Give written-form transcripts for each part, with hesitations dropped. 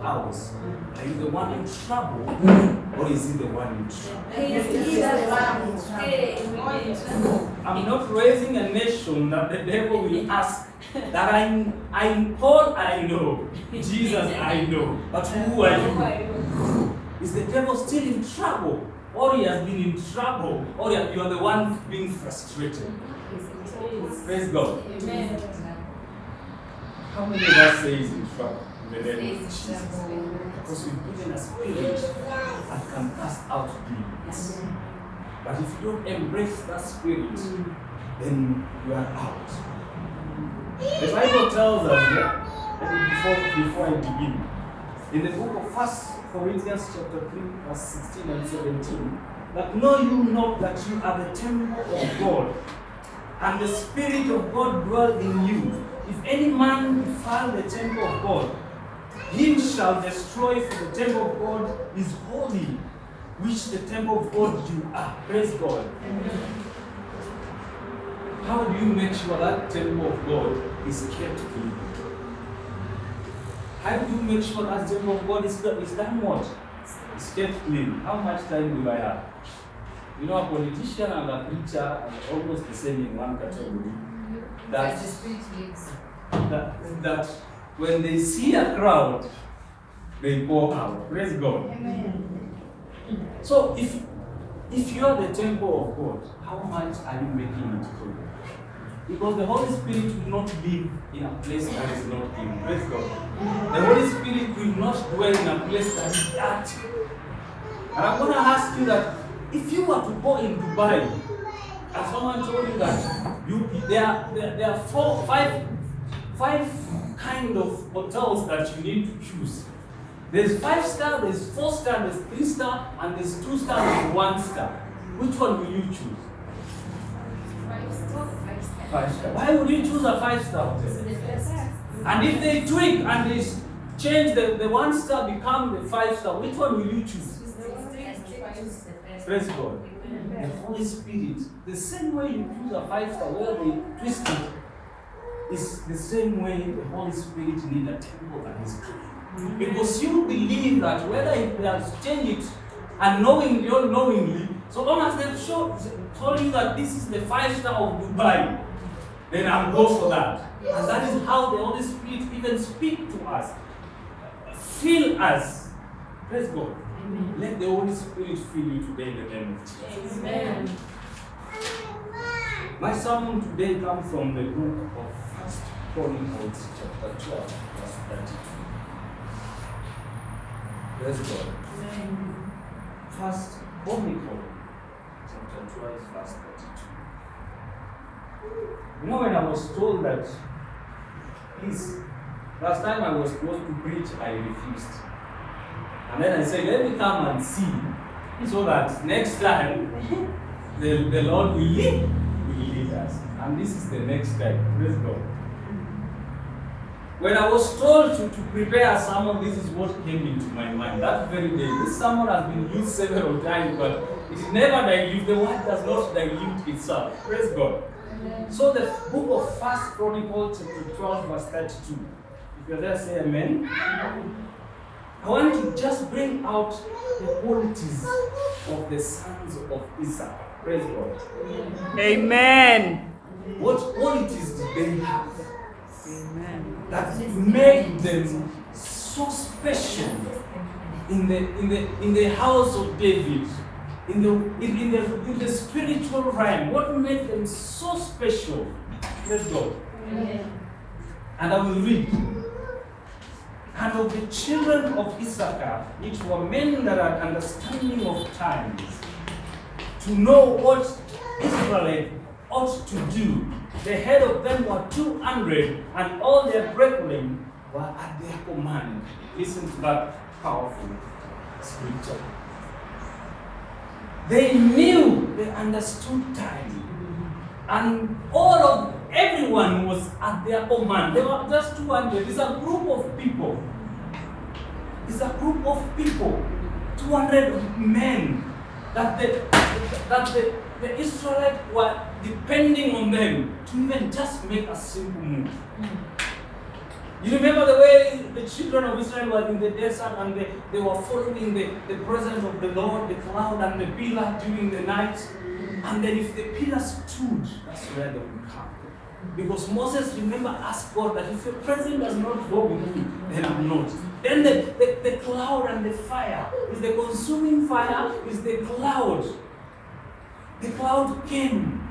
house, are you the one in trouble or is he the one in trouble? I'm not raising a nation that the devil will ask that I'm Paul, I know, Jesus, I know, but who are you? Is the devil still in trouble? Or he has been in trouble? Or you are the one being frustrated? Praise God. Amen. How many of us say he's in trouble? In the name of Jesus. Because we've given a spirit that can cast out demons. But if you don't embrace that spirit, then you are out. The Bible tells us that, before I begin, in the book of 1 Corinthians chapter 3, verse 16 and 17, that know you not that you are the temple of God, and the Spirit of God dwell in you. If any man defile the temple of God, him shall destroy, for the temple of God is holy, which the temple of God you are. Praise God. Amen. How do you make sure that temple of God is kept clean? How do you make sure that temple of God is done what? It's kept clean. How much time do I have? You know, a politician and a preacher are almost the same in one category. That when they see a crowd, they pour out. Praise God. Amen. So if you are the temple of God, how much are you making it clean? Because the Holy Spirit will not live in a place that is not clean. Praise God. The Holy Spirit will not dwell in a place that is dirty. And I'm going to ask you that if you were to go in Dubai, and someone told you that there are five kind of hotels that you need to choose. There's 5-star, there's 4-star, there's 3-star, and there's 2-star, there's 1-star. Which one will you choose? 5-star. Why would you choose a 5-star hotel? And if they tweak and they change the 1-star become the 5-star, which one will you choose? Praise God. The Holy Spirit, the same way you choose a 5-star where they twist it, is the same way the Holy Spirit needs a temple that is clean. Because you believe that whether they have changed it unknowingly or knowingly, so long as they've told you that this is the 5-star of Dubai, then I'll go for that. And that is how the Holy Spirit even speaks to us. Fill us. Praise God. Amen. Let the Holy Spirit fill you today in the name of Jesus. Amen. My sermon today comes from the book of 1 Chronicles chapter 12, verse 32. Praise God. Amen. 1 Chronicles chapter 12, verse 32. You know, when I was told that, last time I was supposed to preach, I refused. And then I said, let me come and see, so that next time the Lord will lead us. And this is the next time. Praise God. When I was told to prepare a sermon, this is what came into my mind. That very day, this sermon has been used several times, but it is never dilute. The word does not dilute itself. Praise God. Amen. So the book of 1 Chronicles chapter 12, verse 32. If you're there, say amen. Amen. I want to just bring out the qualities of the sons of Issachar. Praise God. Amen. What qualities did they have? Amen. That made them so special in the house of David, in the spiritual realm. What made them so special? Praise God. Amen. And I will read. And of the children of Issachar, which were men that had understanding of times, to know what Israel ought to do. The head of them were 200, and all their brethren were at their command. Listen to that powerful scripture. They knew, they understood time, and everyone was at their command. They were just 200. It's a group of people. It's a group of people, 200 men that the Israelites were depending on them to even just make a simple move. You remember the way the children of Israel were in the desert and they were following the presence of the Lord, the cloud and the pillar during the night. And then if the pillar stood, that's where they would come. Because Moses, remember, asked God that if your presence does not go with me, then I'm not. Then the cloud and the fire, is the consuming fire, is the cloud. The cloud came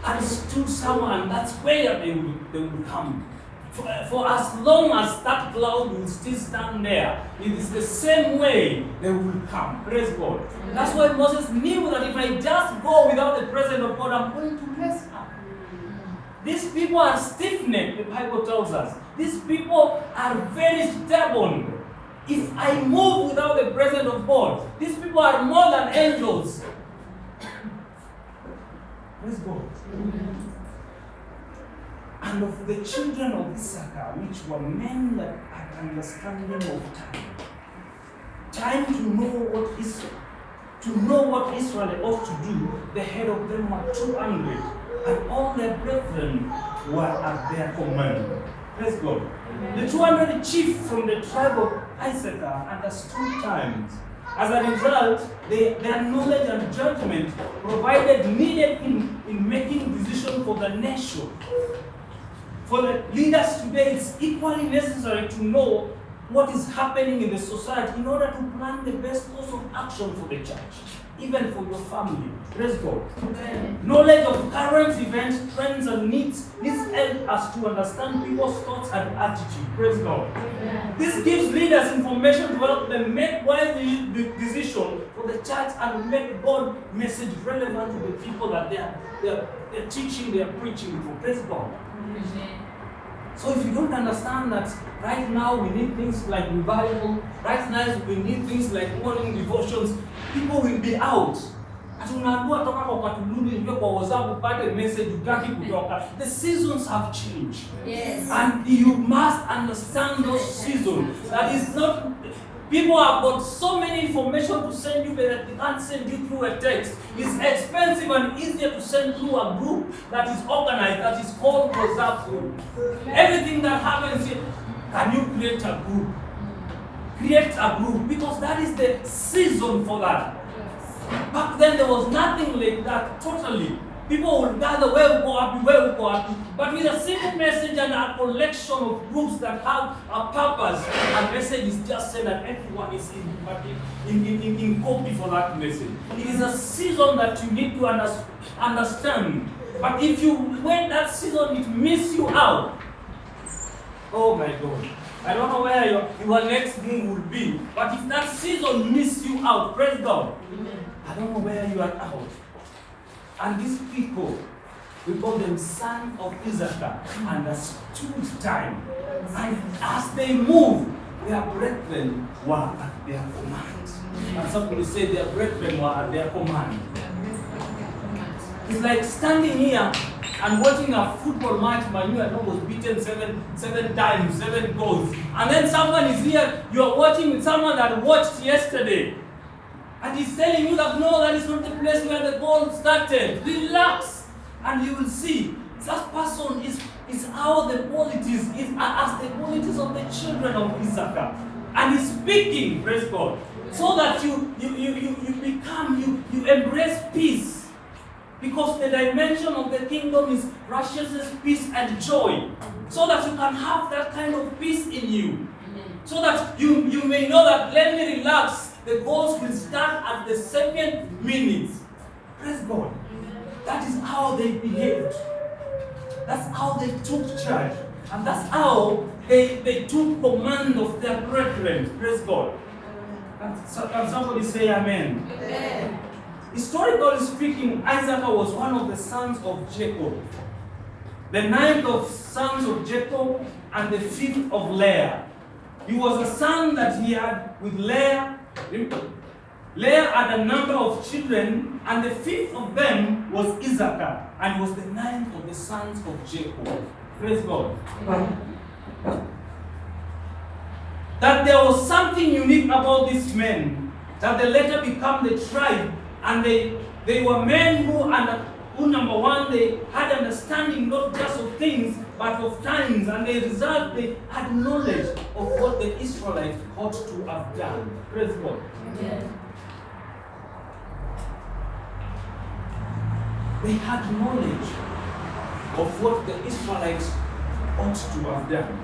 and stood somewhere, and that's where they will come. For as long as that cloud will still stand there, it is the same way they will come. Praise God. That's why Moses knew that if I just go without the presence of God, I'm going to mess up. These people are stiff-necked, the Bible tells us. These people are very stubborn. If I move without the presence of God, these people are more than angels. Praise God. And of the children of Issachar, which were men that had understanding of time to know what Israel ought to do, the head of them were 200, and all their brethren were at their command. Praise God. The 200 chief from the tribe of Issachar understood times. As a result, their knowledge and judgment needed in making decisions for the nation. For the leaders today, it's equally necessary to know what is happening in the society in order to plan the best course of action for the church, even for your family. Praise God. Amen. Knowledge of current events, trends, and needs help us to understand people's thoughts and attitude. Praise God. Amen. This gives leaders information to help them make wise decisions for the church and make God's message relevant to the people that they're teaching, they're preaching for. Praise God. Amen. So if you don't understand that right now we need things like revival, right now we need things like morning devotions, people will be out. The seasons have changed. Yes. And you must understand those seasons. That is not, people have got so many information to send you, but they can't send you through a text. It's expensive and easier to send through a group that is organized, that is called WhatsApp group. Everything that happens here, can you create a group? Create a group, because that is the season for that. Back then there was nothing like that totally. People would gather where we go happy. But with a simple message and a collection of groups that have a purpose, a message is just said that everyone is in copy for that message. It is a season that you need to understand. But if you wait that season, it miss you out. Oh my God. I don't know where your next move will be. But if that season miss you out, praise God. I don't know where you are out. And these people, we call them sons of Issachar, understood time. And as they moved, their brethren were at their command. And somebody say their brethren were at their command. It's like standing here and watching a football match. My new adult was beaten seven times, 7 goals. And then someone is here, you are watching with someone that watched yesterday. And he's telling you that no, that is not the place where the goal started. Relax, and you will see. That person is how the qualities is as the qualities of the children of Issachar. And he's speaking, praise God, so that you embrace peace. Because the dimension of the kingdom is righteousness, peace, and joy. So that you can have that kind of peace in you. So that you may know that let me relax. The goals will start at the second minute. Praise God. That is how they behaved. That's how they took charge. And that's how they took command of their brethren. Praise God. Can somebody say amen? Amen. Historically speaking, Issachar was one of the sons of Jacob. The 9th of sons of Jacob and the 5th of Leah. He was a son that he had with Leah. Leah had a number of children, and the 5th of them was Issachar, and he was the 9th of the sons of Jacob. Praise God. That there was something unique about these men, that they later become the tribe, and they were men who number one, they had understanding not just of things, but of times, and the result, they had knowledge of what the Israelites ought to have done. Praise God. Amen. They had knowledge of what the Israelites ought to have done.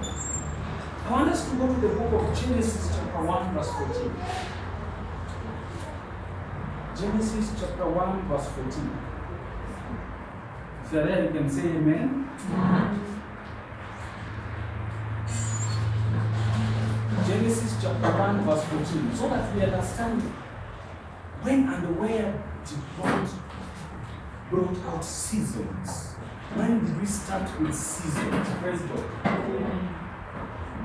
I want us to go to the book of Genesis chapter 1 verse 14. Genesis chapter 1 verse 14. If you are there, you can say amen. Genesis chapter 1 verse 14. So that we understand when and where did God brought out seasons. When did we start with seasons? Praise God.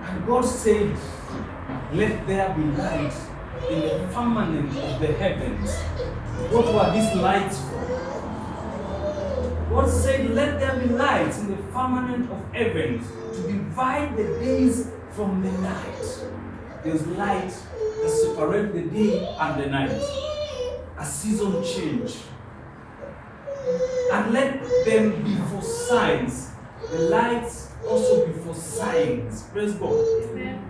And God said, let there be light in the firmament of the heavens. What were these lights for? God said, let there be lights in the firmament of heavens to divide the days from the night. There's light that separates the day and the night. A season change. And let them be for signs. The lights also be for signs. Praise God. Amen.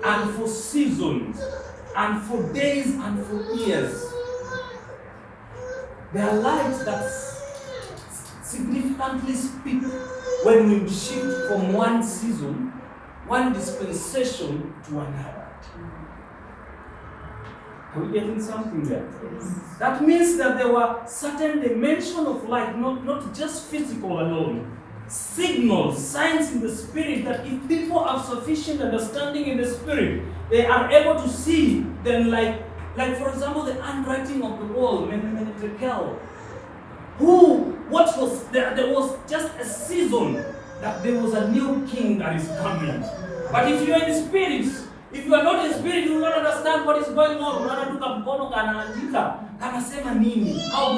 And for seasons, and for days, and for years. There are lights that significantly speak when we shift from one season, one dispensation to another. Are we getting something there? Yes. That means that there were certain dimensions of light, not just physical alone. Signals, signs in the spirit, that if people have sufficient understanding in the spirit, they are able to see them, like for example, the handwriting of the wall, there was just a season that there was a new king that is coming. But if you are in the spirit, if you are not in spirit, you will not understand what is going on. How do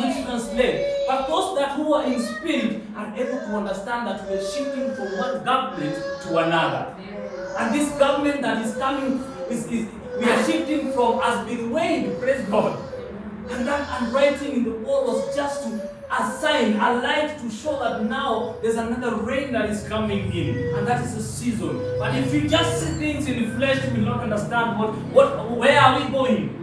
you translate? But those that who are in spirit are able to understand that we are shifting from one government to another. And this government that is coming, we are shifting from has been weighed, praise God. And that handwriting in the wall was just a sign, a light to show that now there's another rain that is coming in, and that is a season. But if you just see things in the flesh, you will not understand where are we going.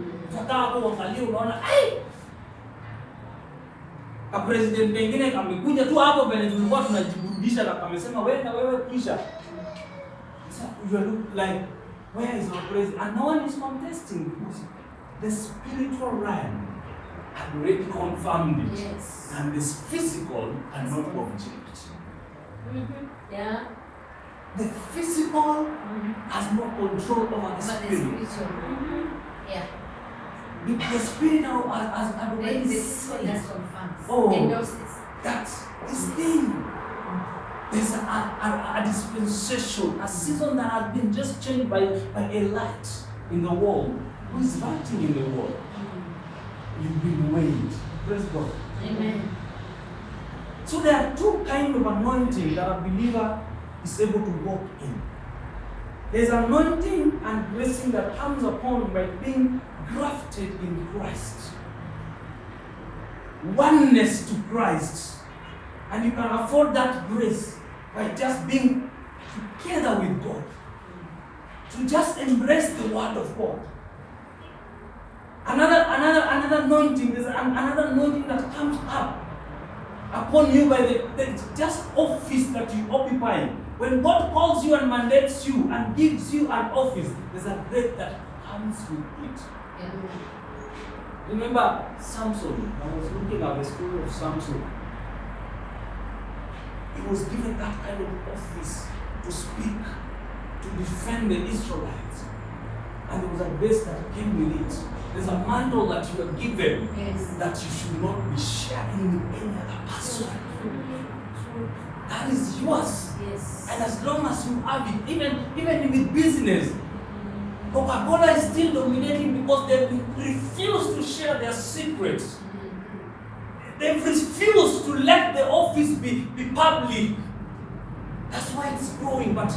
A president pengine kamekuja tu hapo penye tulikuwa tunajiburudisha na kamesema wewe kisha. So you look like, where is our president? And no one is contesting because the spiritual realm had already confirmed it. Yes. And this physical and not object. Yeah. The physical has no control over the spirit. Yeah. The spirit has already said, that's this thing. There's a dispensation, a season that has been just changed by a light in the wall. Who is lighting in the wall? You've been weighed. Praise God. Amen. So there are two kinds of anointing that a believer is able to walk in. There's anointing and blessing that comes upon by being grafted in Christ. Oneness to Christ. And you can afford that grace by just being together with God. To just embrace the Word of God. Another anointing, there's another anointing that comes up upon you by the just office that you occupy. When God calls you and mandates you and gives you an office, there's a grace that comes with it. Yeah. Remember Samson? I was looking at the story of Samson. He was given that kind of office to speak, to defend the Israelites. And there was a grace that came with it. There's a mantle that you are given, Yes. that you should not be sharing with any other person. That is yours. Yes. And as long as you have it, even with business, Coca-Cola is still dominating because they refuse to share their secrets. They refuse to let the office be public. That's why it's growing. But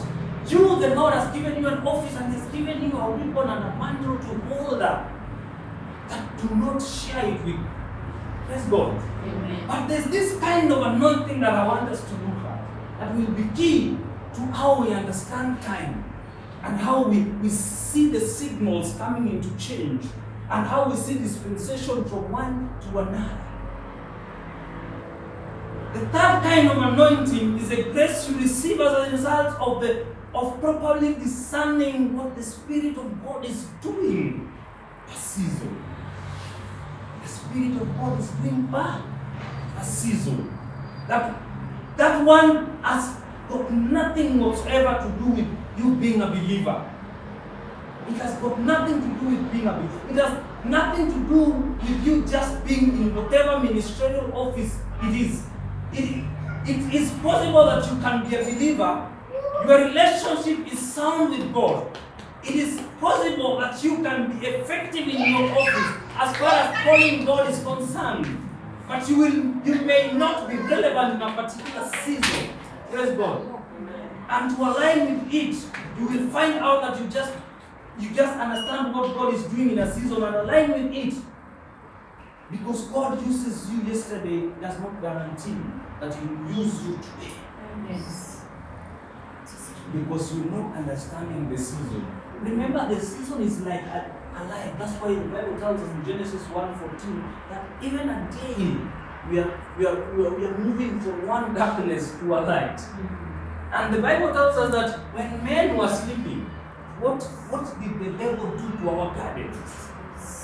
you, the Lord, has given you an office and has given you a ribbon and a mantle to hold that do not share it with. Praise God. Amen. But there's this kind of anointing that I want us to look at. that will be key to how we understand time and how we see the signals coming into change and how we see dispensation from one to another. The third kind of anointing is a grace you receive as a result of properly discerning what the Spirit of God is doing per season. The Spirit of God is doing per season. That one has got nothing whatsoever to do with you being a believer. It has got nothing to do with being a believer. It has nothing to do with you just being in whatever ministerial office it is. It is possible that you can be a believer. Your relationship is sound with God. It is possible that you can be effective in your office as far as calling God is concerned. But you may not be relevant in a particular season. Praise God. And to align with it, you will find out that you just understand what God is doing in a season and align with it. Because God uses you yesterday does not guarantee that He will use you today. Yes. Because you're not understanding the season. Remember, the season is like a life. That's why the Bible tells us in Genesis 1:14 that even a day we are moving from one darkness to a light. Mm-hmm. And the Bible tells us that when men were sleeping, what did the devil do to our garden?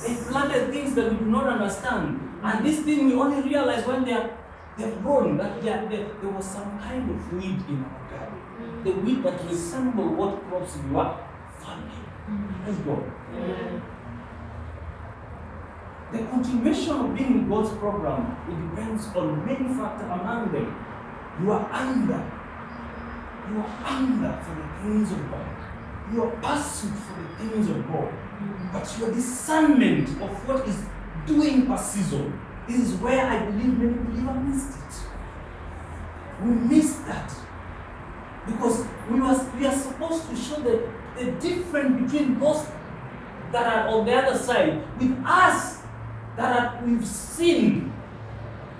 They planted things that we do not understand. And this thing we only realize when they've grown, that there was some kind of weed in our garden. The weed that resembled what crops we were farming. Let's go. Yeah. The continuation of being in God's program, it depends on many factors among them. Your anger for the things of God. Your pursuit for the things of God. But your discernment of what is doing per season. This is where I believe many believers missed it. We missed that. Because we are supposed to show the difference between those that are on the other side with us we've sinned.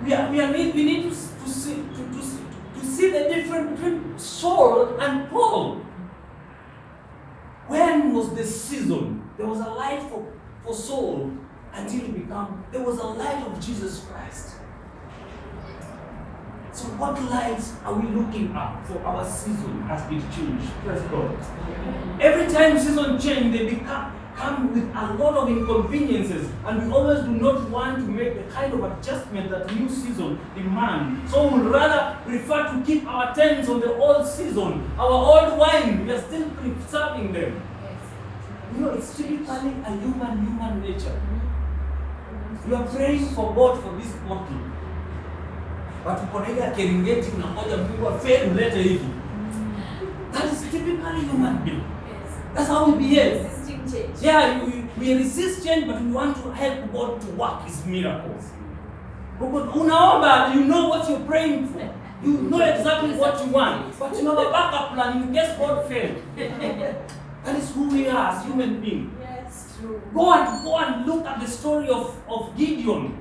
We need to see the difference between Saul and Paul. When was the season? There was a light for Saul until there was a light of Jesus Christ. So what lights are we looking at for our season as it changes? Praise God. Every time season change, they come with a lot of inconveniences, and we always do not want to make the kind of adjustment that new season demands. So we would rather prefer to keep our tents on the old season, our old wine. We are still preserving them. You know, it's typically a human nature. You are praying for God for this bottle, but uko na ile Keringeti unangoja Mungu afe ulete hivi. That is typically human being. That's how we behave. Resisting change. Yeah, we resist change, but we want to help God to work His miracles. Because unaomba, you know what you're praying for. You know exactly what you want, but you have a backup plan in case God fails. That is who we are as human beings. Yes, true. Go and look at the story of Gideon.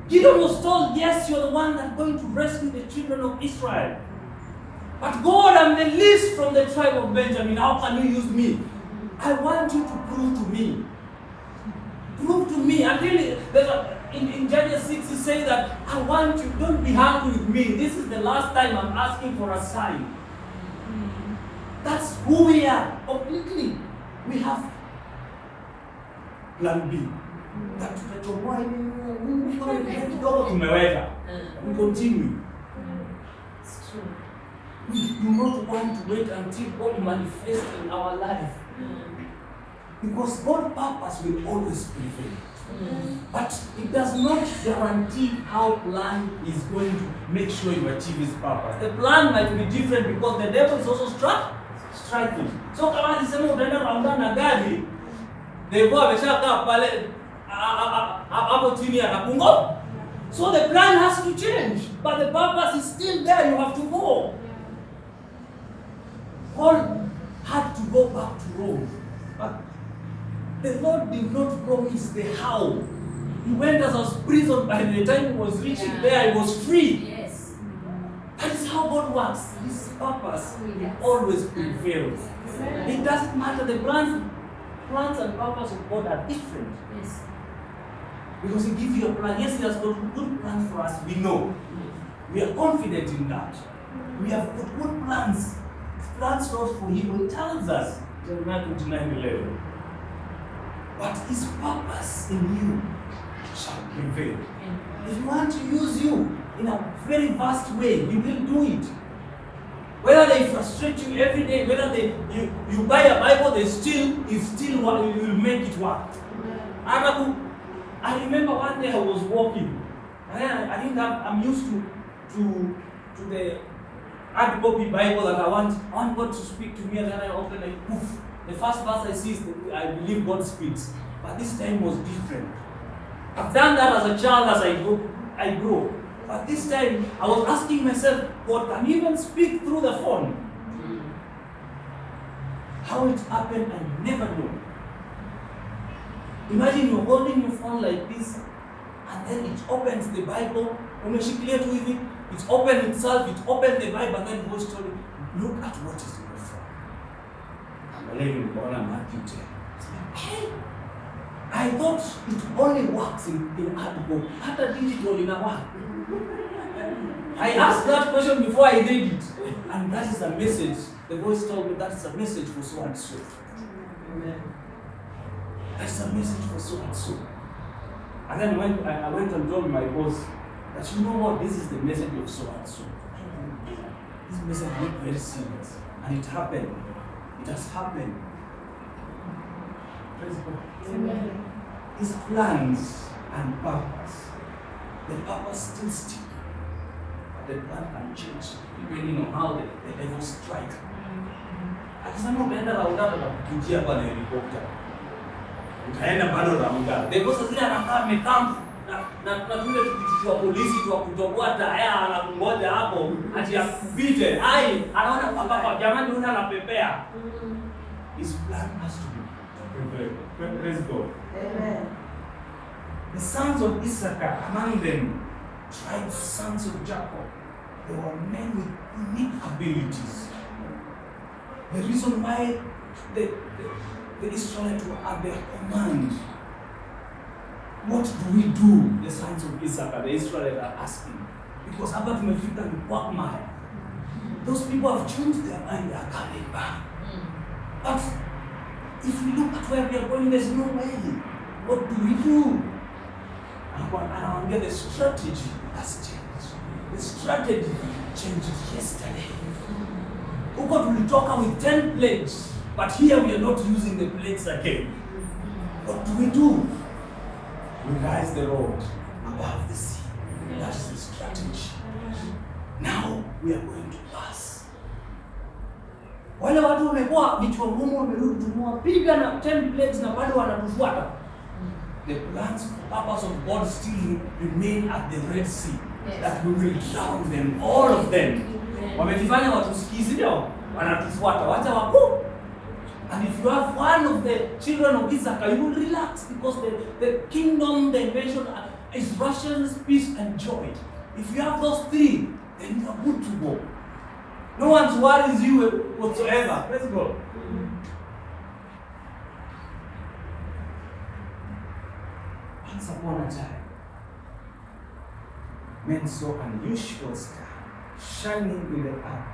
Gideon was told, yes, you're the one that's going to rescue the children of Israel. But God, I'm the least from the tribe of Benjamin. How can you use me? I want you to prove to me. Prove to me. And really, in Judges 6, he says that I want you, don't be angry with me. This is the last time I'm asking for a sign. That's who we are completely. We have plan B. That tutachomoa hivi kidogo tumeweka. We continue. It's true. We do not want to wait until God manifests in our life. Because God's purpose will always prevail. But it does not guarantee how plan is going to make sure you achieve His purpose. The plan might be different because the devil is also striking. So kama alisema utaenda kuangana na gari, devil ameshakaa pale hapo chini anapungo. So the plan has to change, but the purpose is still there. You have to go. Paul had to go back to Rome, but the Lord did not promise the how. He went as a prison. By the time he was reaching there, he was free. Yes. That is how God God works, His purpose will always prevail. It doesn't matter, the plans and purpose of God are different. Yes. Because He gives you a plan. Yes, He has got good plans for us, we know. We are confident in that. We have got good plans. Plans not for evil. He tells us, Jeremiah 29:11. But His purpose in you shall prevail. If you want to use you in a very vast way, He will do it. Whether they frustrate you every day, whether you buy a Bible, you will make it work. I remember one day I was walking, and I'm used to the hard copy Bible that I want God to speak to me, and then I open like poof. The first verse I see is I believe God speaks, but this time was different. I've done that as a child as I grow. But this time I was asking myself, God, can you even speak through the phone? How it happened, I never know. Imagine you're holding your phone like this, and then it opens the Bible. It opened itself, it opened the Bible, and then God told me, look at what is in the phone. I'm believing on Matthew 10. I thought it only works in hard copy. Hata digital in a work. I asked that question before I read it. And that is a message. The voice told me that is a message for so and so. Amen. That's a message for so and so. And then when I went and told my boss that, you know what, this is the message of so and so. This message is very serious. And it happened. It has happened. Praise God. Amen. His plans and purpose. The purpose still stick. But the plan can change depending on how the devil strike. Akisema umeenda raudada na kukujia hapa na helikopta. Utaenda bado raudada. The boss zile anakaa amekamp na tule tukitiwa polisi tu kutoboa taya na kungoja hapo ati akupite. Ai, anaona papa jamani una anapepea. His plan has to be. Praise God. Amen. The sons of Issachar, among them, tribes, sons of Jacob, they were men with unique abilities. The reason why the Israelites were at their command. What do we do, the sons of Issachar, the Israelites are asking? Because hapa tumefika ni quagmire. Those people have changed their mind, they are coming back. But if we look at where we are going, there's no way. What do we do? And the strategy has changed. The strategy changed yesterday. God will talk with 10 plagues, but here we are not using the plagues again. What do? We rise the road above the sea. That's the strategy. Now we are going to pass. Wale watu wamekuwa vichwa ngumu, wamerudi tumewapiga na 10 plagues na bado wanatufuata. The plans for purpose of God still remain at the Red Sea. Yes. That we will drown them, all of them. Wamejifanya watusikizi ndio wanatufuata, wacha wakuu. And if you have one of the children of Issachar, you will relax because the kingdom, the invasion is Russians, peace and joy. If you have those three, then you are good to go. No one worries you whatsoever. Praise God. Once upon a time, men saw an unusual star shining in the earth,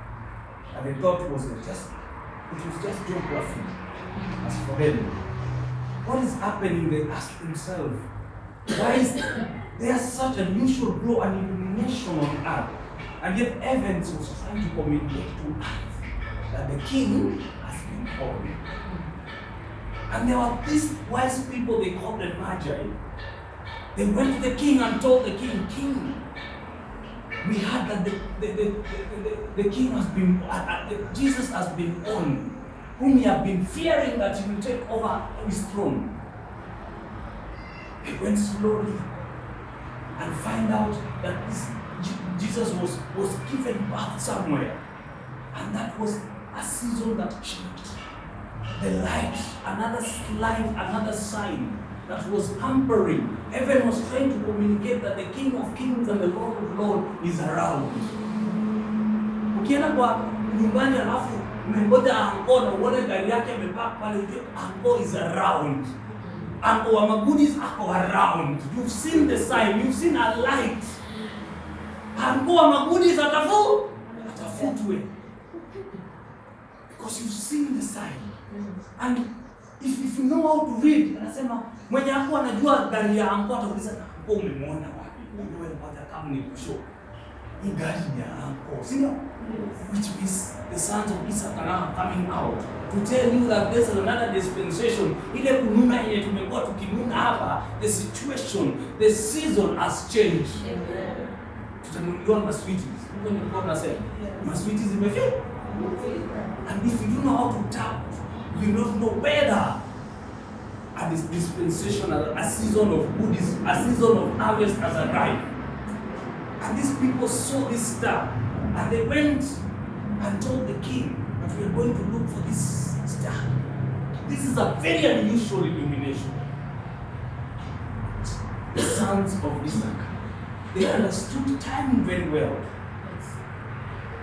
and they thought it was just geography. As for them, what is happening? They asked themselves, why is there such an unusual glow and illumination on earth? And yet Evans was trying to communicate to earth that the king has been born. And there were these wise people, they called them Magi. They went to the king and told the king, King, we heard that the king has been, Jesus has been born, whom we have been fearing that he will take over his throne. They went slowly and find out that this Jesus was given birth somewhere. And that was a season that changed. The light, another light, another sign that was hampering. Heaven was trying to communicate that the King of Kings and the Lord of Lords is around. Ukienda kwa nyumbani alafu umengoja anko na uone gari yake imepark pale, anko is around. Anko wa magoodies ako around. You've seen the sign, you've seen a light. Anko wa magoodies atafutwe. Because you've seen the sign. And if you know how to read, anasema mwenye anko anajua gari ya anko atauliza anko umemwona wapi? Wewe mpaka kama ni kusho. Hii gari ni ya anko. Sio? Which means the sons of Issachar are coming out to tell you that there's another dispensation. Ile kununa yenye tumekuwa tukinuna hapa, the situation, the season has changed. Tutanunuliwa maswiti. Huko nilikuwa nasema. Maswiti zimefika. And if you don't know how to tap, you don't know whether at this dispensation, a season of goodies, a season of harvest has arrived. And these people saw this star, and they went and told the king that we are going to look for this star. This is a very unusual illumination. The sons of Issachar, they understood time very well.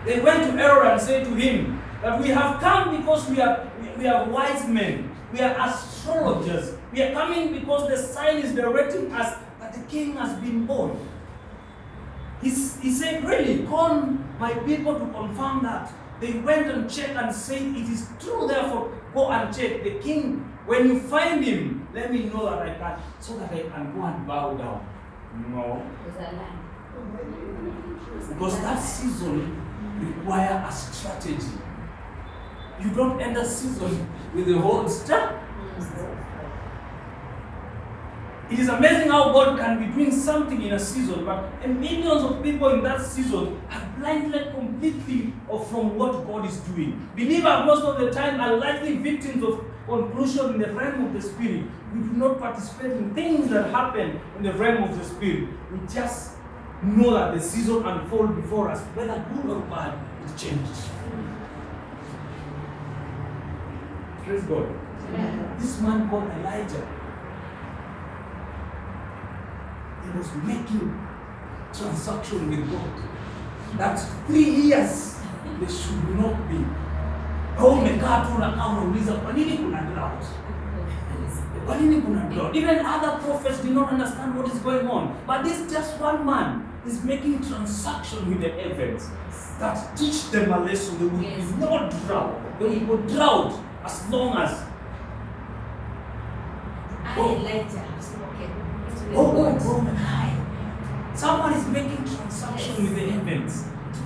They went to Aaron and said to him that we have come because we are wise men. We are astrologers. We are coming because the sign is directing us that the king has been born. He said, really, call my people to confirm that. They went and checked and said, it is true, therefore go and check. The king, when you find him, let me know that I can, so that I can go and bow down. No. Because that season requires a strategy. You don't end a season with the whole stuff. It is amazing how God can be doing something in a season, but millions of people in that season are blinded completely from what God is doing. Believers most of the time are likely victims of conclusion in the realm of the spirit. We do not participate in things that happen in the realm of the spirit. We just know that the season unfolds before us, whether good or bad, it changes. Praise God. Yeah. This man called Elijah, he was making transaction with God. That 3 years they should not be. Umekaa tu na kama unauliza kwa nini kuna drought? Kwa nini kuna drought? Even other prophets did not understand what is going on. But this just one man is making transaction with the heavens that teach them a lesson. There will be no drought. There will be no drought as long as Elijah has spoken. Someone is making transaction with the heavens,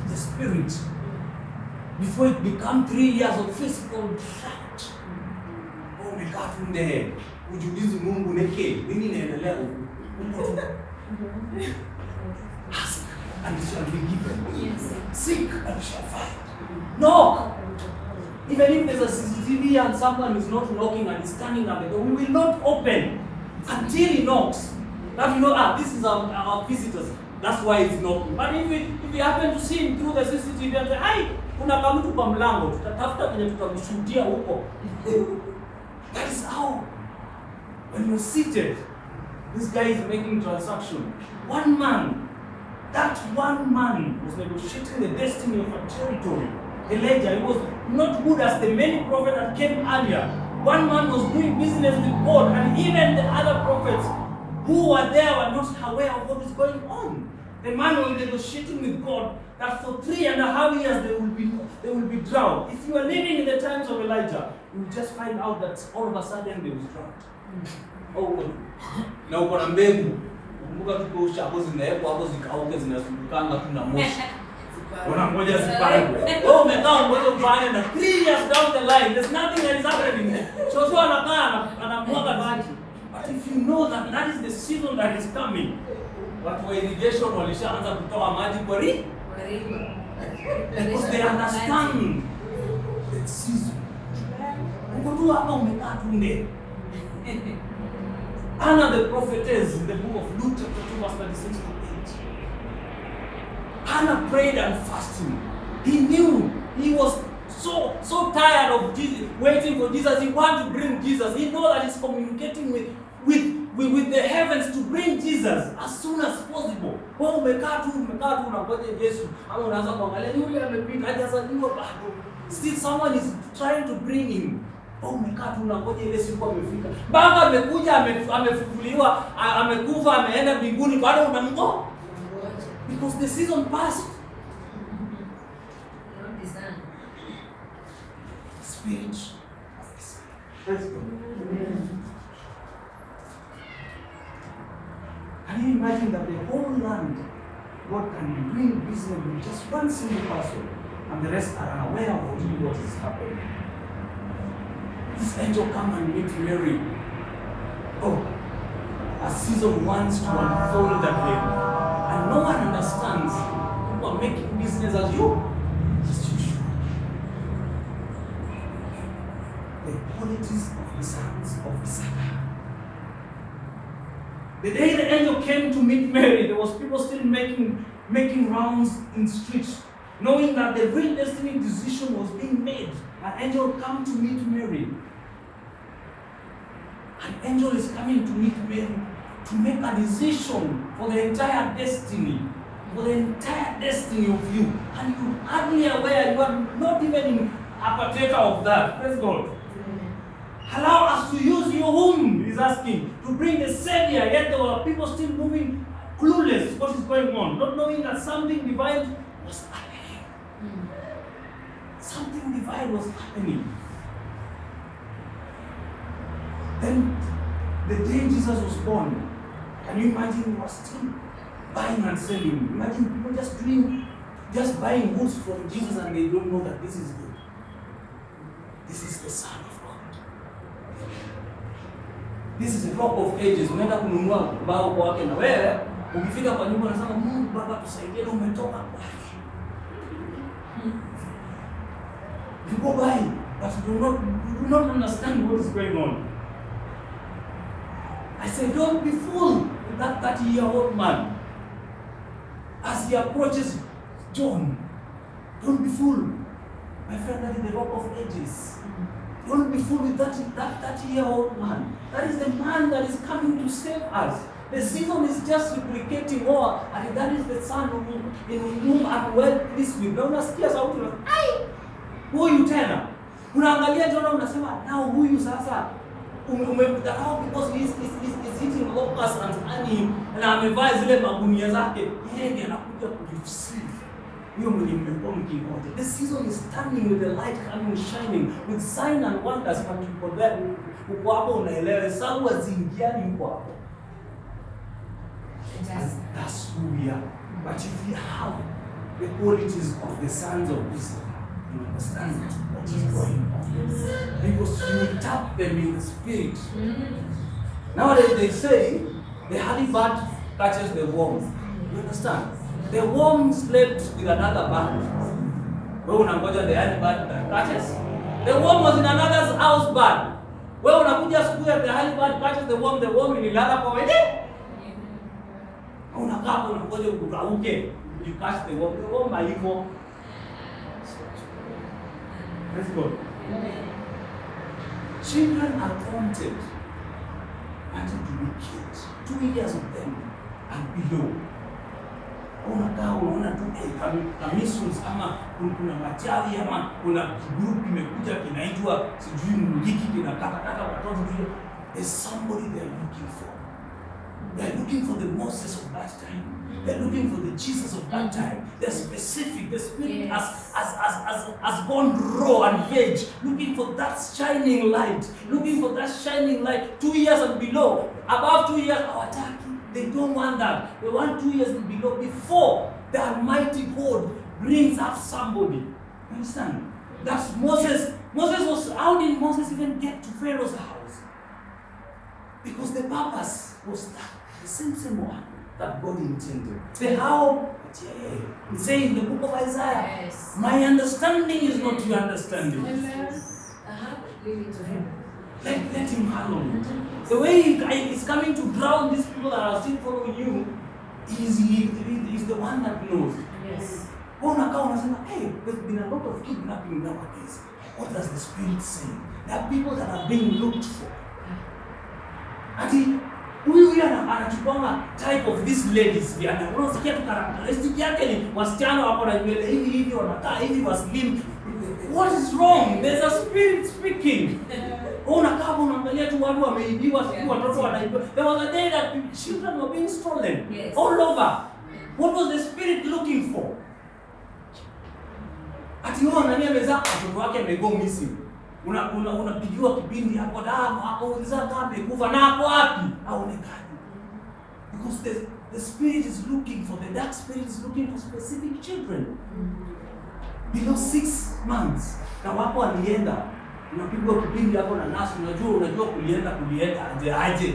the spirit, before it becomes 3 years of physical drought. Umekaa tu nde, ujiulize Mungu neke, nini inaendelea huku? Ask and it shall be given. Seek and you shall find. Knock. Even if there's a CCTV and someone is not knocking and is standing at the door, we will not open until he knocks. That you know, this is our visitors. That's why it's knocking. But if you happen to see him through the CCTV and say, "Hai, kuna kamtu kwa mlango, tutatafuta kwenye tutamshuhudia huko." That is how, when you're seated, this guy is making transaction. One man, that one man was negotiating the destiny of a territory. Elijah, he was not good as the many prophets that came earlier. One man was doing business with God, and even the other prophets who were there were not aware of what is going on. The man was negotiating with God that for 3.5 years there will be drought. If you are living in the times of Elijah, you will just find out that all of a sudden there was drought. Oh, na uko na mbegu. Kumbuka tuko shabo zinawekwa hapo zikauke zinasukana kuna moshi. Wanangoja zipandwe. Oh, umekaa ngoja upande na 3 years down the line there's nothing that is happening. So anakaa anamwaga maji. But if you know that that is the season that is coming, watu wa irrigation walishaanza kutoa maji kwa river. Because they understand the season. Uko tu hapa umekaa tu nde. Anna the prophetess in the book of Luke chapter 2 verse 36 to 8. Hannah prayed and fasted. He knew he was so tired of Jesus, waiting for Jesus. He wanted to bring Jesus. He knows that he's communicating with the heavens to bring Jesus as soon as possible. Wewe umekaa tu unangoja Yesu, ama unaanza kuangalia yule amepita hajazaliwa bado. Still someone is trying to bring him. Wewe umekaa tu unangoja ile siku amefika. Baba amekuja, amefufuliwa, amekufa, ameenda mbinguni, bado unamngoja. Because the season passed. Not the sun. Spirit of the Son. Praise God. Can you imagine that the whole land, God can bring business with just one single person, and the rest are unaware of what is happening? This angel come and meet Mary. Oh, a season wants to unfold again, and no one understands. People are making business as usual. The qualities of the sons of Issachar. The day the angel came to meet Mary, there was people still making rounds in streets, knowing that the real destiny decision was being made. An angel come to meet Mary. An angel is coming to meet Mary to make a decision for the entire destiny, of you. And you are hardly aware, you are not even a partaker of that. Praise God. Allow us to use your womb, he's asking, to bring the Savior. Yet there were people still moving clueless what is going on, not knowing that something divine was happening. Something divine was happening. Then, the day Jesus was born, can you imagine he was still buying and selling? Imagine people just buying goods from Jesus and they don't know that this is good. This is the Son of God. This is a Rock of Ages. Unaenda kununua bao kwake na wewe ukifika kwa nyumba unasema Mungu Baba tusaidie, na umetoka kwake. You go buy, but you do not understand what is going on. I say, don't be fooled with that 30-year-old man. As he approaches John, don't be fooled. My friend, that is the Rock of Ages. Don't be fooled with that 30-year-old man. That is the man that is coming to save us. The season is just replicating more, and that is the Son in whom I'm well pleased with. Na unasikia sauti na huyu tena. Unaangalia John unasema, now huyu sasa umemdharau because he is eating locusts and honey, na amevaa zile magunia zake. Yeye ndiye anakuja kureceive. Huyo mwenye mmekuwa mkingoja. The season is turning with the light coming shining with sign and wonders, but uko there, uko hapo unaelewa sababu wazingiani uko hapo. That's who we are. But if we have the qualities of the sons of Issachar, you understand what is going on. Because you tap them in the spirit. Nowadays they say the honey bird catches the worm. You understand? The worm slept with another bird. Wewe unangoja the honey bird that catches. The worm was in another's house bird. Wewe unakuja siku ya the honey bird catches the worm ililala kwa wewe. Unakaa unangoja ukauke. You catch the worm haiko. Let's go. Children are wanted to be killed. 2 years of them and below. Unakaa unaona tu kamisons ama kuna machawi ama kuna group kimekuja kinaitwa sijui mliki kinakata watoto hiyo. There's somebody they're looking for. They're looking for the Moses of that time. They're looking for the Jesus of that time. They're specific. The Spirit has gone raw and veg, looking for that shining light. Looking for that shining light. 2 years and below. Above 2 years, they don't want that. They want 2 years and below before the Almighty God brings up somebody. You understand? That's Moses. How did Moses even get to Pharaoh's house? Because the purpose was that. The same one that God intended. The how, it's saying in the book of Isaiah, yes. My understanding is not your understanding. Leave it to him. Let him handle it. The way he's coming to drown these people that are still following you, is the one that knows. Yes. Hey, there's been a lot of kidnapping nowadays. What does the Spirit say? There are people that are being looked for. Huyu anachukua type of these ladies. Unasikia tu characteristic yake ni wasichana wako na nywele hivi wanakaa hivi waslim. What is wrong? There's a spirit speaking. Unakaa unaangalia tu watu wameibiwa, watoto wanaibiwa. There was a day that children were being stolen all over. What was the spirit looking for? Ati wao nani amezaa watoto wake amego missing. Unapigiwa kipindi hapo damu hapo unazaa kama amekufa na hapo wapi? Haonekani. Because the spirit is looking for, the dark spirit is looking for specific children. Below 6 months. Na wapo alienda. Unapigwa kipindi hapo na nasi, unajua kulienda aje.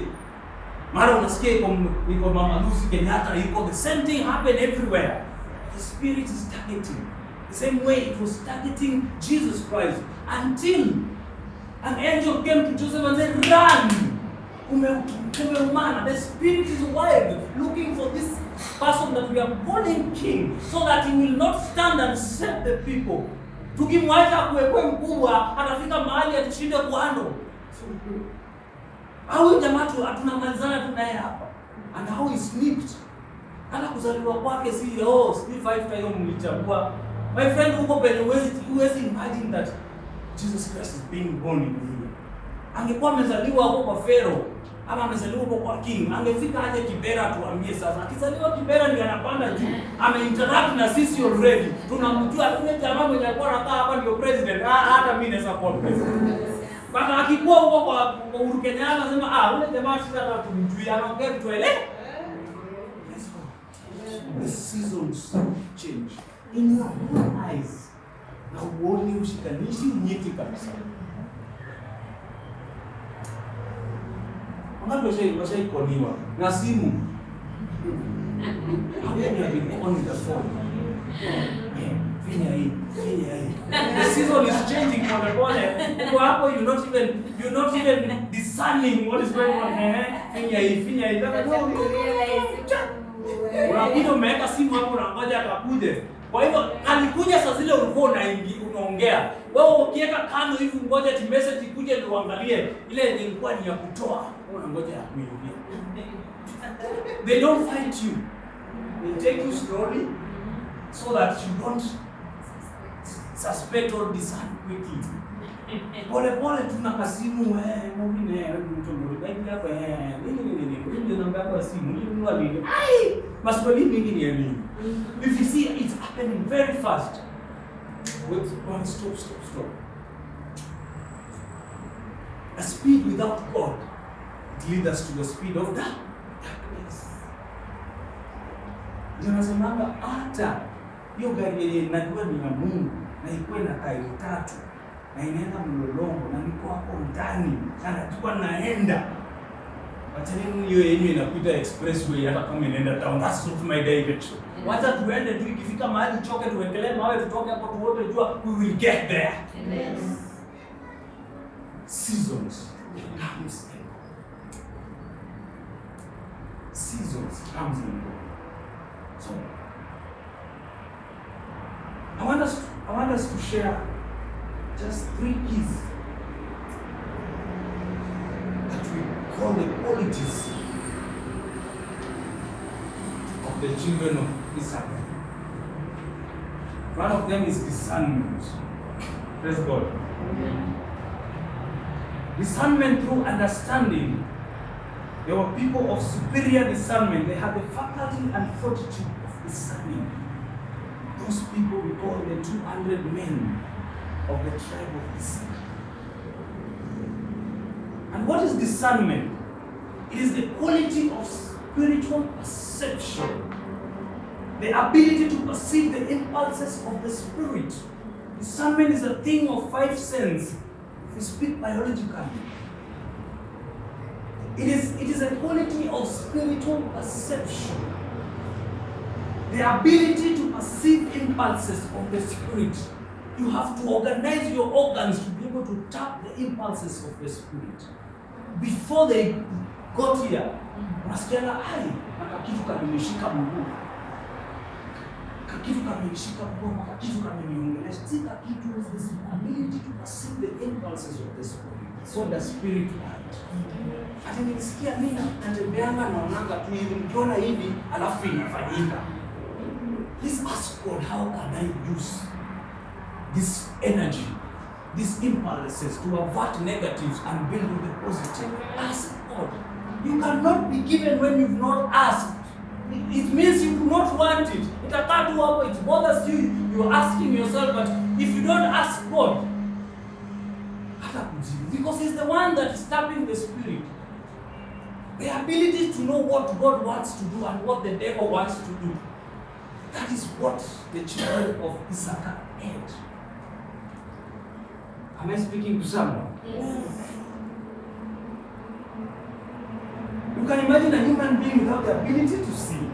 Mara unasikia iko Mama Lucy Kenyatta, iko the same thing happen everywhere. The spirit is targeting. The same way it was targeting Jesus Christ until an angel came to Joseph and said, run! The spirit is wild, looking for this person that we are calling king, so that he will not stand and save the people. Tukimwacha kuwekwe mkubwa, atafika mahali atishinde kuando. Au jamaa tu tunamalizana tu naye hapa. And how he slipped. Hata kuzaliwa kwake si 5 times mlichagua. My friend, huko penye huwezi imagine that Jesus Christ is being born in here. Angekuwa amezaliwa huko kwa Pharaoh, ama amezaliwa huko kwa king, angefika aje Kibera tuambie sasa. Akizaliwa Kibera ndio anapanda juu. Ameinteract na sisi already. Tunamjua yule jamaa mwenye alikuwa anakaa hapa ndio president. Hata mimi naweza kuwa president. Baka akikuwa huko kwa Uhuru Kenyatta anasema yule jamaa sisi hata tumjui, anaongea vitu ele. Let's go. The seasons change in your own eyes. Na uone ushikanishi unyeti kabisa. Wangapi washaikoniwa na simu? How many have been on the phone? Finya hii. The season is changing for the body. Uko hapo you're not even discerning what is going on. Finya hii. Unakuja umeweka simu hapo na ngoja atakuje. Kwa hivyo alikuja saa zile ulikuwa unaongea. Wewe ukiweka kando hivi ngoja ti message ikuje ndio uangalie. Ile ilikuwa ni ya kutoa. Unangoja kuingia. They don't fight you. They take you slowly so that you don't suspect or discern quickly. Pole tuna kasimu mwingine mtu mwingine hapa nini namba yako ya simu nini wali maswali mingi ni nini. If you see it's happening very fast. Wait, stop. A speed without God, it leads us to the speed of darkness. Tunasemanga hata hiyo gari yenye najua ni ya Mungu na ikuwe na tairi 3 na inaenda mlolongo na niko hapo ndani na najua naenda. Wacheni hiyo yenyewe inapita expressway hata kama inaenda town. That's not my direction. Wacha tuende tu, ikifika mahali choke tuwekelee mawe tutoke hapo tuote jua we will get there. Yes. Seasons comes and go. Seasons comes and go. So I want us to share just 3 keys that we call the qualities of the children of Issachar. One of them is discernment. Praise God. Amen. Discernment through understanding. There were people of superior discernment. They had the faculty and fortitude of discerning. Those people we call the 200 men of the tribe of Issachar. And what is discernment? It is the quality of spiritual perception. The ability to perceive the impulses of the spirit. Discernment is a thing of 5 senses. If we speak biologically. It is a quality of spiritual perception. The ability to perceive impulses of the spirit. You have to organize your organs to be able to tap the impulses of the spirit. Before they got here, unasikiana kitu kanimeshika mguu. Kitu kanimeshika mguu, kitu kaniongelesha. Sika kitu is this ability to perceive the impulses of the spirit. It's what the spirit wants. Ati nilisikia mimi natembeanga naonanga tu hivi nikiona hivi alafu inafanyika. Please ask God, how can I use this energy, these impulses to avert negatives and build with the positive? Ask God. You cannot be given when you've not asked. It means you do not want it. It bothers you. You're asking yourself, but if you don't ask God, because He's the one that is tapping the spirit. The ability to know what God wants to do and what the devil wants to do. That is what the children of Issachar had. Am I speaking to someone? Yes. You can imagine a human being without the ability to see,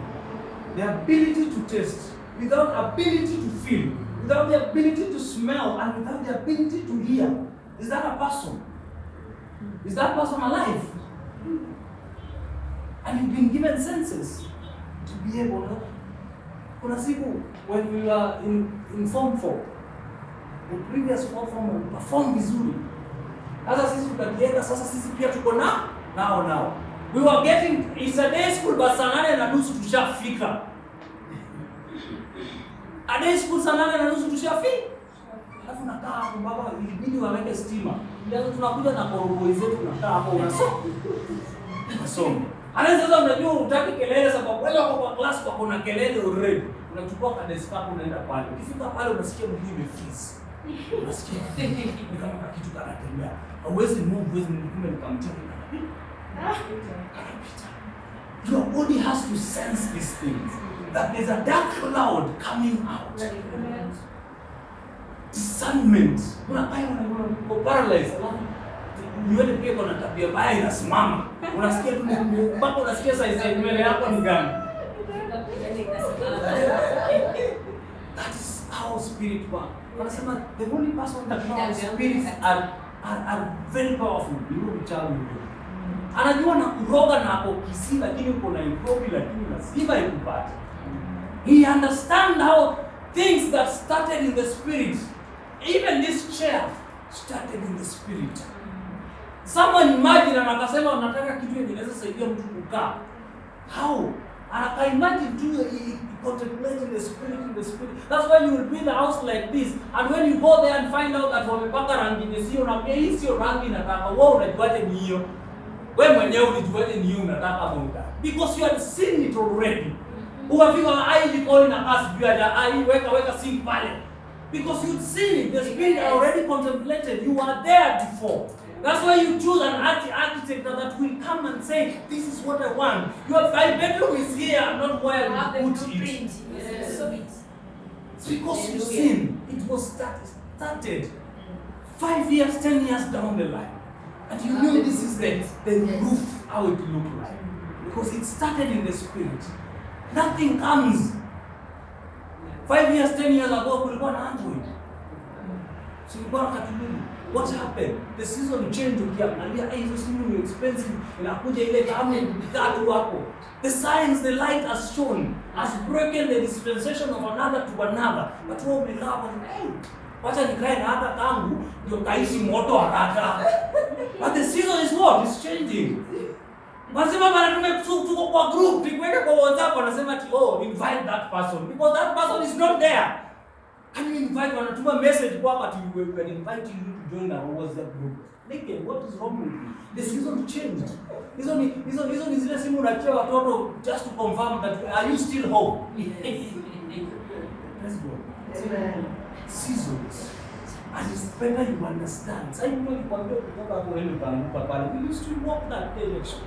the ability to taste, without ability to feel, without the ability to smell, and without the ability to hear. Is that a person? Is that person alive? And you've been given senses to be able to. Kuna siku, when we were in Form 4, the previous form we performed vizuri. Sasa sisi tukajienda, sasa sisi pia tuko now. We were getting, it's a day school, but saa 8:30 tushafika. A day school saa 8:30 tushafika. Alafu nakaa hapo baba, ilibidi waweke stima. Ndio tunakuja na koroboi zetu tunakaa hapo unasoma. Ana sasa unajua utaki kelele sababu wewe wako kwa class wako na kelele already. Unachukua kadesk yako unaenda pale. Ukifika pale unasikia mguu imefreeze. Unasikia ni kama kitu kanatembea. Hauwezi move, kumbe nikamtaka. Your body has to sense these things. That there's a dark cloud coming out. Discernment. Uko paralyzed. Nione pia kuna tabia mbaya inasimama. Unasikia tu mpaka unasikia size nywele yako ni gani. That is how spirit works. Wanasema the only person that knows spirits are very powerful. You child. Anajua na kuroga na hapo kisi lakini uko na improbe lakini lazima ikupate. He understand how things that started in the spirit, even this chair started in the spirit. Someone imagine anakasema unataka kitu yenye inaweza saidia mtu kukaa. How? Anaka imagine to contemplate in the spirit. That's why you will build a house like this, and when you go there and find out that wamepaka rangi nyesio na pia hii sio rangi nataka, wewe unajuaje ni hiyo? Wewe mwenyewe unajuaje ni hiyo unataka bonga? Because you have seen it already. Uwafika ai liko na kasi juu ya ai weka sink pale. Because you've seen it, the spirit already contemplated. You were there before. That's why you choose an architect that will come and say, this is what I want. Your bedroom is here, not where you put it. It's because you've seen it was started 5 years, 10 years down the line. And you knew this is the roof, how it looked like. Because it started in the spirit. Nothing comes. 5 years, 10 years ago, kulikuwa na Android. So kulikuwa na katululu. What happened? The season changed ukiangalia hizo simu ni expensive, inakuja ile kama tatu hapo. The science, the light has shown, has broken the dispensation of another to another. But wewe umekaa wacha nikae na hata tangu ndio kaishi moto haraka. But the season is what? It's changing. Wanasema bana tuko kwa group, tukwenda kwa WhatsApp wanasema ati invite that person because that person is not there. Can you invite wanatuma message kwa ati we can invite you to join our WhatsApp group. Ligaye, what is wrong with you? The season changed. Hizo ni zile simu unachia watoto just to confirm that are you still home? Let's go. Amen. Seasons. And it's better you understand. Sasa hivi nikwambia kutoka hapo wewe utaanguka pale. You still walk that direction.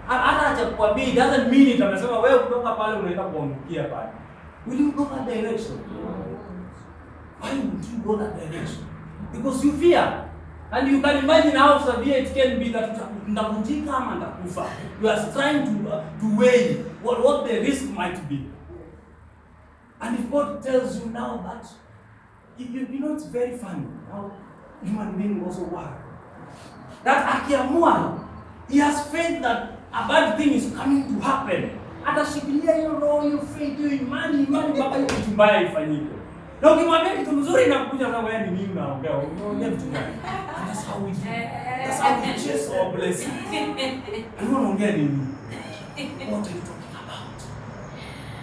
Hata hajakwambia it doesn't mean it. Anasema wewe kutoka pale unaenda kuangukia pale. Will you go that direction? Why would you go that direction? Because you fear. And you can imagine how severe it can be that ndavunjika ama ndakufa. You are trying to weigh what the risk might be. And if God tells you now that, you know it's very funny how human beings also work. That akiamua, he has faith that a bad thing is coming to happen. Atashikilia hiyo roho, hiyo faith, hiyo imani mpaka hiyo kitu mbaya ifanyike. Na ukimwambia kitu mzuri inakuja kama wewe ni nini unaongea. Unaongea vitu gani? That's how we do. That's how we chase our blessing. Unaongea nini? What are you talking about?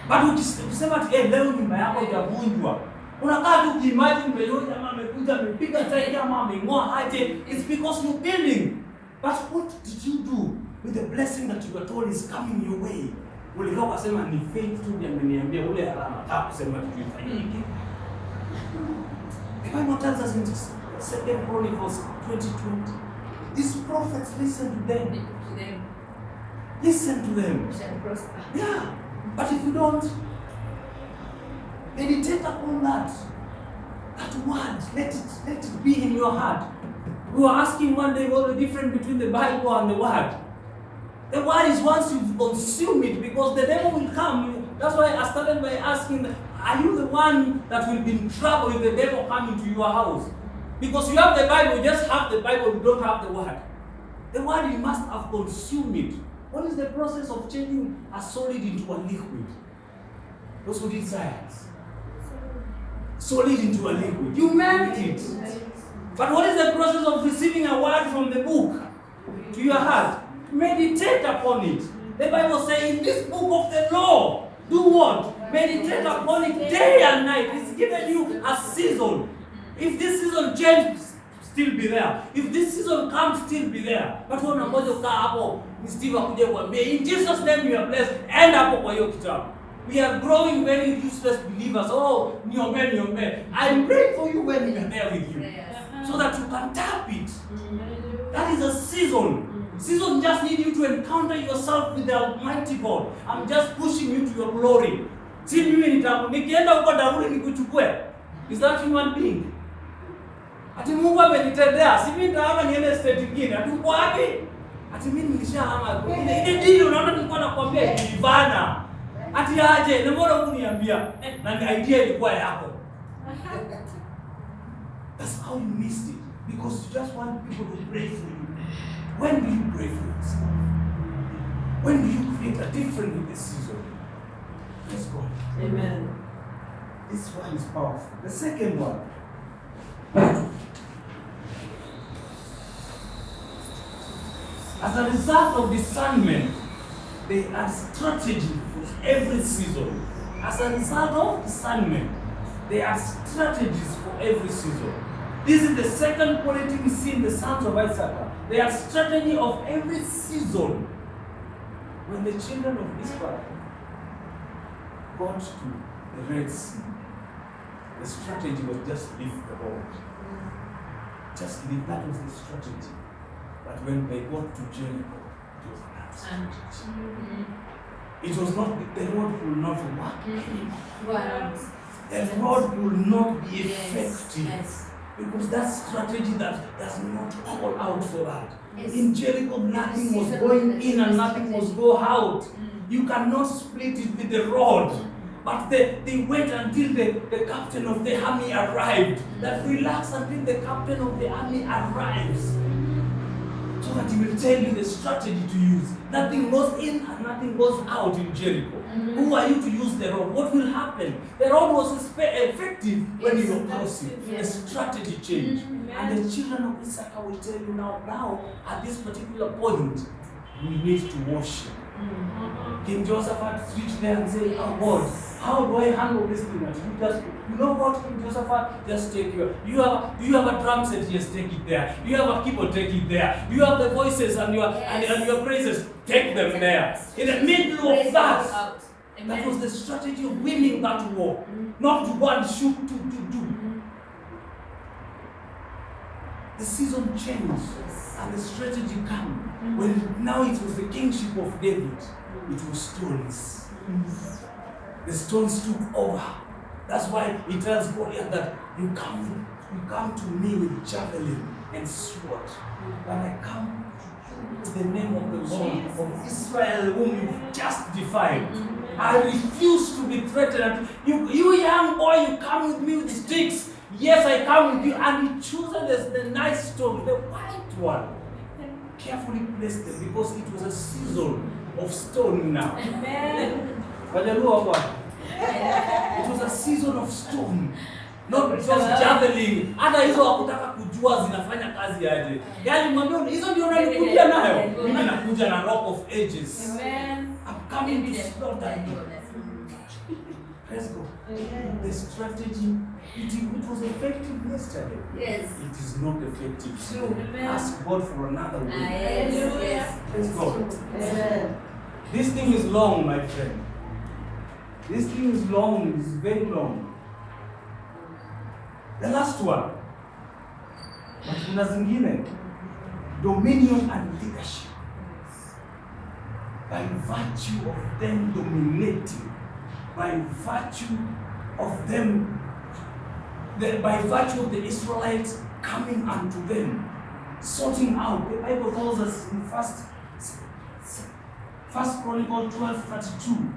But ukisema ati leo nyumba yako itavunjwa. Unakaa tu kiimagine mbele jamaa amekuja amepiga tai kama ameng'oa aje. It's because you're building. But what did you do with the blessing that you were told is coming your way? Ulikaa ukasema ni faith tu ndiye ameniambia ule alama kusema kitu ifanyike. The Bible tells us in 2 Chronicles 20:20, these prophets, listen to them. Listen to them. Yeah, but if you don't, meditate upon that word. Let it be in your heart. We were asking one day what the difference between the Bible and the Word. The Word is once you consume it, because the devil will come. That's why I started by asking, are you the one that will be in trouble if the devil comes into your house? Because you have the Bible, you just have the Bible, you don't have the Word. The Word, you must have consumed it. What is the process of changing a solid into a liquid? Those who did science. Solid into a liquid. You melt it. But what is the process of receiving a word from the book to your heart? Meditate upon it. The Bible says in this book of the law, do what? Meditate upon it day and night. It's given you a season. If this season changes, still be there. If this season comes, still be there. But when I'm going to kaa hapo, Steve akuje kuambia, in Jesus' name you are blessed. End hapo kwa hiyo kitabu. We are growing very useless believers. Oh, niombe. I'm praying for you when we are there with you. So that you can tap it. That is a season. Season just need you to encounter yourself with the Almighty God. I'm just pushing you to your glory. Si mimi nikienda huko Daudi nikuchukue. Is that human being? Ati Mungu amenitendea. Si mimi nitaama niende state nyingine. Ati uko wapi? Ati mimi nilishahama. Ile dili unaona nilikuwa nakwambia ilivana. Ati aje, na mbona huniambia? Na idea ilikuwa yako. That's how you missed it. Because you just want people to pray for you. When do you pray for yourself? When do you create a difference with the season? Praise God. Amen. This one is powerful. The second one. As a result of discernment, they had strategy for every season. As a result of discernment, they had strategies for every season. This is the second quality we see in the sons of Issachar. They had strategy of every season. When the children of Israel got to the Red Sea, the strategy was just leave the road. Just leave, that was the strategy. But when they got to Jericho, it was another strategy. It was not, the road will not work anymore. The road will not be effective. Yes. Because that strategy that does not call out for that. Yes. In Jericho, nothing was going in and nothing was going out. You cannot split it with the rod. But they wait until the captain of the army arrived. That relax until the captain of the army arrives. So that he will tell you the strategy to use. Nothing goes in and nothing goes out in Jericho. Who are you to use the road? What will happen? The road was effective when you were crossing. The strategy changed. And the children of Issachar will tell you now, at this particular point, we need to worship. King Josephat reached there and said, oh God, how do I handle this thing? You know what, King Josephat? Just take your, do you have a drum set? Yes, take it there. Do you have a keyboard? Take it there. Do you have the voices and your praises? Take them there. In the middle of that, that was the strategy of winning that war. Not to go and shoot, to. The season changed and the strategy came. When now it was the kingship of David, it was stones. The stones took over. That's why it tells Goliath that you come to me with javelin and sword, but I come to the name of the Lord of Israel, whom you just defied. I refuse to be threatened. You young boy, you come with me with sticks. Yes, I come with you. And he chooses the nice stone, the white one. Carefully placed them because it was a season of stone now. Amen. It was a season of stone. Not just javelin. Hata hizo hakutaka kujua zinafanya kazi aje. Yaani mwambie hizo ndio unanikuja nayo. Mimi nakuja na Rock of Ages. Amen. I'm coming to slaughter you. Let's go. The strategy, it was effective yesterday. Yes. It is not effective. True. Ask God for another way. Yes. Let's go. Amen. This thing is long, my friend. This thing is long, it's very long. The last one. But kuna zingine, dominion and leadership. By virtue of them dominating, by virtue of them, by virtue of the Israelites coming unto them, sorting out. The Bible tells us in First Chronicles 12:32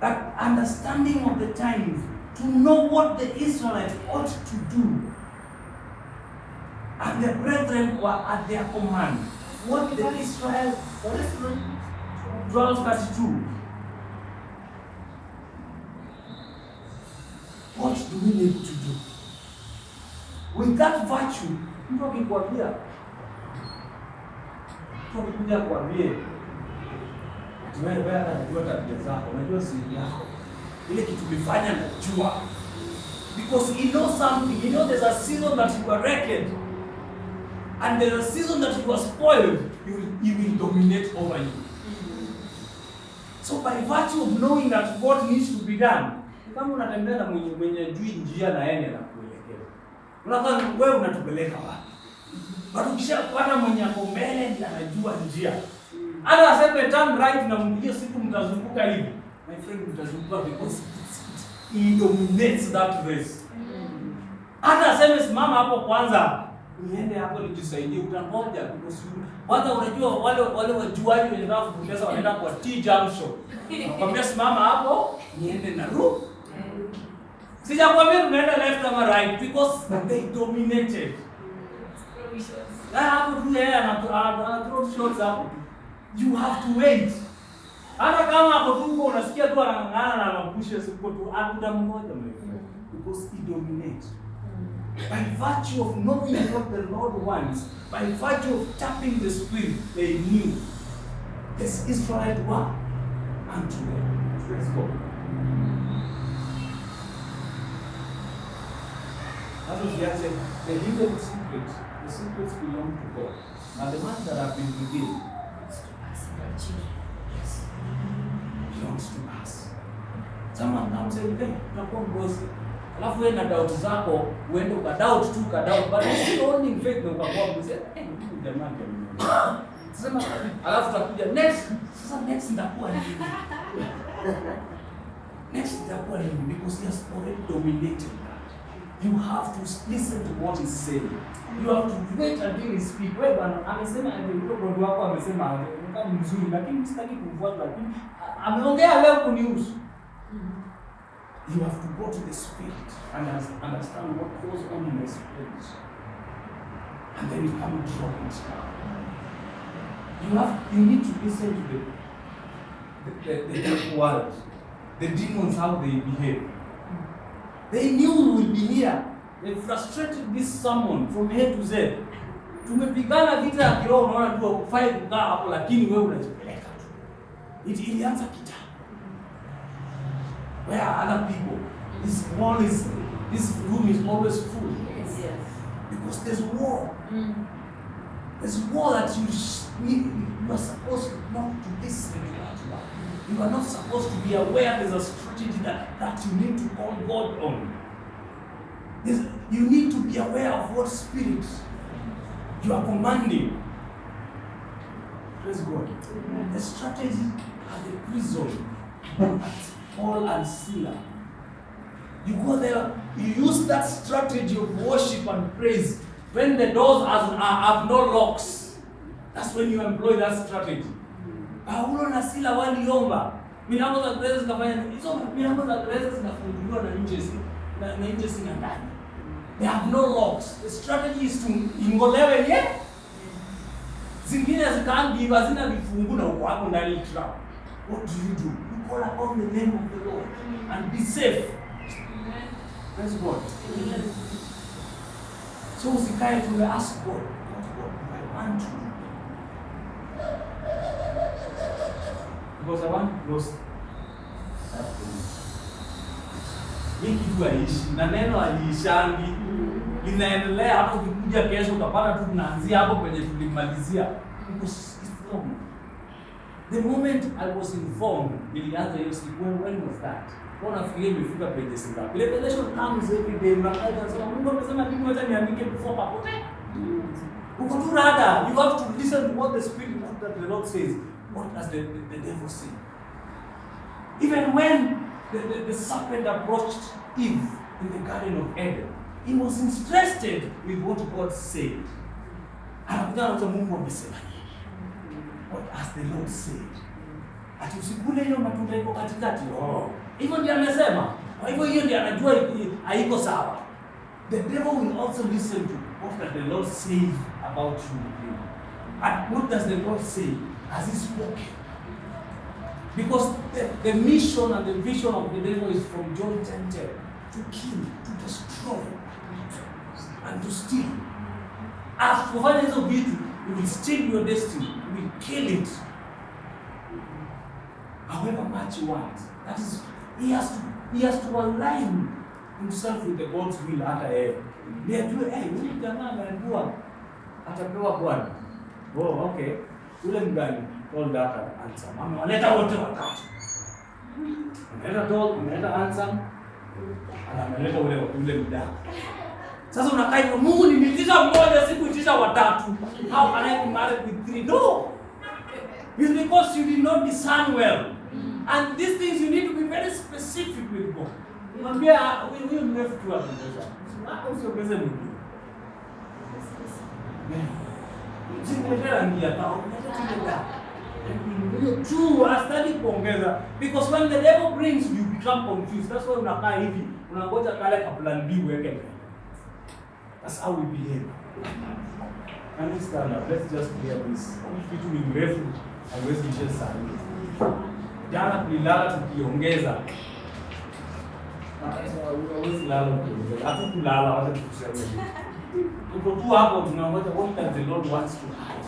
that understanding of the times, to know what the Israelites ought to do, and the brethren were at their command. What the Israel, 12:32. What do we need to do? With that virtue, mtu akikwambia, kuja kwambie, wewe anajua tabia zako, unajua siri yako. Ile kitu umefanya najua. Because he knows something. He knows there's a season that you are wrecked. And there's a season that you are spoiled. He will dominate over you. So by virtue of knowing that what needs to be done, kama unatembea na mwenye jui njia na yeye anakuelekeza. Unadhani wewe unatupeleka wapi? Bado ukishapata mwenye ako mbele ndiye anajua njia. Hata aseme turn right na mwingine siku mtazunguka hivi. My friend, mtazunguka because he dominates that race. Hata aseme simama hapo kwanza, niende hapo nijisaidie, utangoja because kwanza unajua wale wajuaji wenye rafu kutesa wanaenda kwa T junction. Nakwambia simama hapo, niende na route. Sijakwambia tunaenda left ama right because they dominated. Hapo tu yeye throw shots hapo. You have to wait. Hata kama hapo tu unasikia tu anang'ang'ana na anapusha siku tu akutamngoja mimi because he dominates. By virtue of knowing what the Lord wants, by virtue of tapping the Spirit, they knew this Israelite were unto them. Let's go. That was the hidden secret. The secrets belong to God. Now the ones that have been revealed belongs to us. Someone comes and says, hey, tunakuwa mgosi. Alafu wewe na doubt zako, uende ukadoubt tu, but you still holding faith na ukakuwa mgosi. Eh, huyu jamaa ndio. Sema, alafu tutakuja next. Sasa next ndakuwa nini? Next ndakuwa nini? Because he has already dominated that. You have to listen to what he's saying. You have to wait until he speaks. Wewe bwana amesema ndio ndio wako amesema kama mzuri lakini sitaki kumfuata lakini ameongea leo kunihusu. You have to go to the Spirit and understand what goes on in the Spirit. And then you come and drop it down. You need to listen to the deaf world. The demons, how they behave. They knew we would be here. They frustrated this sermon from A to Z. Tumepigana vita ya kiroho unaona tu ukufai kukaa hapo lakini wewe unajipeleka tu. Ilianza kitambo. Where are other people? This room is always full. Yes. Because there's war. There's war that you are supposed not to listen to that. You are not supposed to be aware there's a strategy that you need to call God on. You need to be aware of what spirit you are commanding. Praise God. The strategy at the prison at Paul and Silas. You go there, you use that strategy of worship and praise when the doors have no locks. That's when you employ that strategy. Paulo na Sila waliomba. Milango za gereza zikafanya hizo milango za gereza zinafunguliwa na nje si ndani. They have no locks. The strategy is to ingolewe ye. Zingine zikaangi hazina vifungu na uko hapo ndani trap. What do? You call upon the name of the Lord and be safe. Praise God. So usikae tu ask God, I want to. Because I want to close that thing. Hii kitu haishi na neno haliishangi. Linaendelea hapo, ukikuja kesho utapata tu tunaanzia hapo kwenye tulimalizia. Because it's wrong. The moment I was informed, nilianza hiyo siku, when was that? Mbona fikiri imefika pages ngapi? Revelation comes every day. Unasema Mungu amesema nini, wacha niandike before papote. Uko tu rada, you have to listen to what the Spirit that the Lord says. What does the devil say? Even when the serpent approached Eve in the Garden of Eden, he was interested with what God said. Anakuja na Mungu amesema nini? What has the Lord said? Ati usikule hiyo matunda iko katikati. Hivyo ndiye amesema. Kwa hivyo hiyo ndiye anajua haiko sawa. The devil will also listen to what does the Lord say about you. And what does the Lord say? Has he spoken? Because the mission and the vision of the devil is from John 10:10 to kill, to destroy, and to steal. As kufanya hizo vitu, you will steal your destiny, you will kill it. However much you want, that is, he has to align himself with the God's will hata yeye. They do, huyu jamaa ameambiwa atapewa Bwana. Oh, okay. Ule mgani told that answer. Mama waleta wote watatu. Ameleta told, ameleta answer. Ameleta ule mdaka. Sasa unakaa hivyo, Mungu nilitisha mmoja sikuitisha watatu. How can I be married with three? No. It's because you did not discern well. And these things you need to be very specific with God. Mwambia huyu mrefu tu hapo. Usiongeze Mungu. True, astadi kuongeza. Because when the devil brings you become confused. That's why unakaa hivi. Unangoja kale ka plan B uweke. That's how we behave. And this stand up. Let's just clear this. Kitu ni mrefu, haiwezi isha sana. Jana kulala tukiongeza. Hawezi lala tukiongeza. Hata kulala wacha tukuseme. Tuko tu hapo tunangoja what does the Lord wants to have.